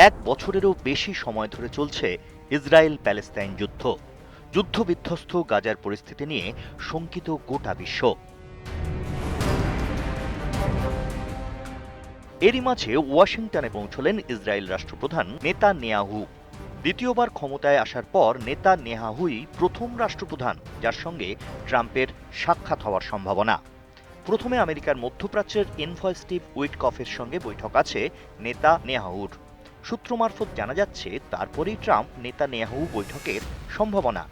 এক বছরেরও বেশি সময় ধরে চলছে ইসরায়েল প্যালেস্তাইন যুদ্ধ। যুদ্ধবিধ্বস্ত গাজার পরিস্থিতি নিয়ে শঙ্কিত গোটা বিশ্ব। এরই মাঝে ওয়াশিংটনে পৌঁছলেন ইসরায়েল রাষ্ট্রপ্রধান নেতানিয়াহু। দ্বিতীয়বার ক্ষমতায় আসার পর নেতানিয়াহুই প্রথম রাষ্ট্রপ্রধান যার সঙ্গে ট্রাম্পের সাক্ষাৎ হওয়ার সম্ভাবনা। প্রথমে আমেরিকার মধ্যপ্রাচ্যের এনভয় স্টিভ উইটকফের সঙ্গে বৈঠক আছে নেতানিয়াহুর। সূত্র মারফত জানা যাচ্ছে তারপরেই ট্রাম্প নেতানিয়াহু বৈঠকের সম্ভাবনা।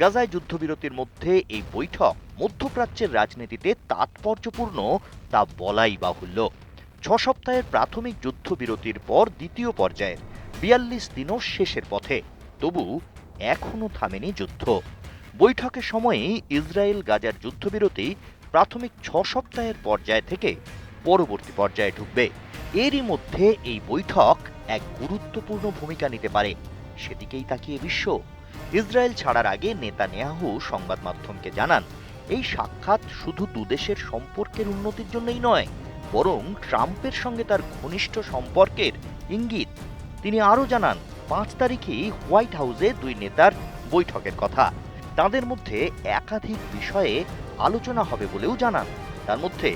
গাজায় যুদ্ধবিরতির মধ্যে এই বৈঠক মধ্যপ্রাচ্যের রাজনীতিতে তাৎপর্যপূর্ণ তা বলাই বাহুল্য। 6 সপ্তাহের প্রাথমিক যুদ্ধবিরতির পর দ্বিতীয় পর্যায়ের 42 দিনও শেষের পথে, তবু এখনও থামেনি যুদ্ধ। বৈঠকের সময়ে ইসরায়েল গাজার যুদ্ধবিরতি প্রাথমিক 6 সপ্তাহের পর্যায় থেকে পরবর্তী পর্যায়ে ঢুকবে। এরই মধ্যে এই বৈঠক এক গুরুত্বপূর্ণ ভূমিকা নিতে পারে, সেদিকেই তাকিয়ে বিশ্ব। ইসরায়েল ছাড়ার আগে নেতানিয়াহু সংবাদ মাধ্যমকে জানান, এই সাক্ষাৎ শুধু দুদেশের সম্পর্কের উন্নতির জন্যই নয়, বরং ট্রাম্পের সঙ্গে তার ঘনিষ্ঠ সম্পর্কের ইঙ্গিত। তিনি আরও জানান, 5 তারিখেই হোয়াইট হাউসে দুই নেতার বৈঠকের কথা। তাদের মধ্যে একাধিক বিষয়ে আলোচনা হবে বলেও জানান। তার মধ্যে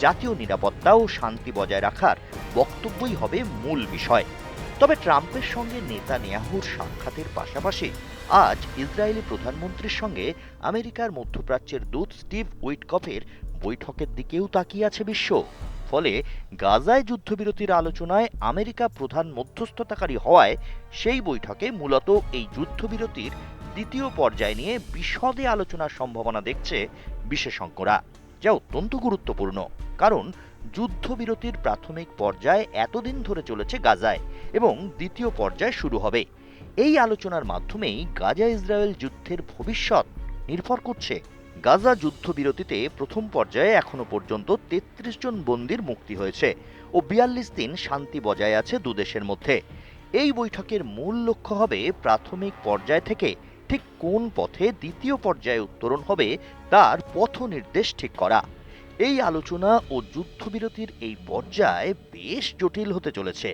জাতীয় নিরাপত্তা ও শান্তি বজায় রাখার বক্তব্যই হবে মূল বিষয়। তবে ট্রাম্পের সঙ্গে নেতানিয়াহুর সাক্ষাতের পাশাপাশি আজ ইসরায়েলি প্রধানমন্ত্রীর সঙ্গে আমেরিকার মধ্যপ্রাচ্যের দূত স্টিভ উইটকফের বৈঠকের দিকেও তাকিয়ে আছে বিশ্ব। ফলে গাজায় যুদ্ধবিরতির আলোচনায় আমেরিকা প্রধান মধ্যস্থতাকারী হওয়ায় সেই বৈঠকে মূলত এই যুদ্ধবিরতির দ্বিতীয় পর্যায় নিয়ে বিশদে আলোচনার সম্ভাবনা দেখছে বিশেষজ্ঞরা, যা অত্যন্ত গুরুত্বপূর্ণ। কারণ যুদ্ধবিরতির প্রাথমিক পর্যায়ে এতদিন ধরে চলেছে গাজায় এবং দ্বিতীয় পর্যায় শুরু হবে। এই আলোচনার মাধ্যমেই গাজা ইসরায়েল যুদ্ধের ভবিষ্যৎ নির্ভর করছে। গাজা যুদ্ধবিরতিতে প্রথম পর্যায়ে এখনো পর্যন্ত ৩৩ জন বন্দীর মুক্তি হয়েছে ও ৪২ দিন শান্তি বজায় আছে দুদেশের মধ্যে। এই বৈঠকের মূল লক্ষ্য হবে প্রাথমিক পর্যায় থেকে ঠিক কোন পথে দ্বিতীয় পর্যায়ে উত্তরণ হবে তার পথ নির্দেশ ঠিক করা। এই আলোচনা ও যুদ্ধবিরতির এই পর্যায় বেশ জটিল হতে চলেছে।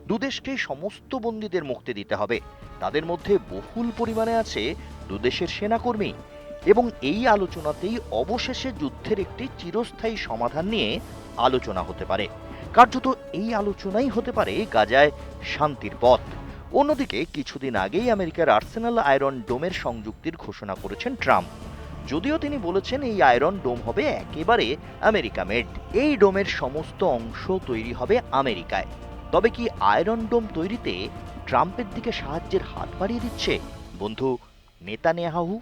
দুদেশকে সমস্ত বন্দীদের মুক্তি দিতে হবে। তাদের মধ্যে বহুল পরিমাণে আছে দুদেশের সেনাকর্মী এবং এই আলোচনাতেই অবশেষে যুদ্ধের একটি চিরস্থায়ী সমাধান নিয়ে আলোচনা হতে পারে। কার্যত এই আলোচনাই হতে পারে গাজায় শান্তির পথ। অন্যদিকে কিছুদিন আগেই আমেরিকার আর্সেনাল আয়রন ডোমের সংযুক্তির ঘোষণা করেছেন ট্রাম্প। যদিও তিনি বলেছেন এই আয়রন ডোম হবে একেবারে আমেরিকা মেড। এই ডোমের সমস্ত অংশ তৈরি হবে আমেরিকায়। তবে কি আয়রন ডোম তৈরিতে ট্রাম্পের দিকে সাহায্যের হাত বাড়িয়ে দিচ্ছে বন্ধু নেতানিয়াহু?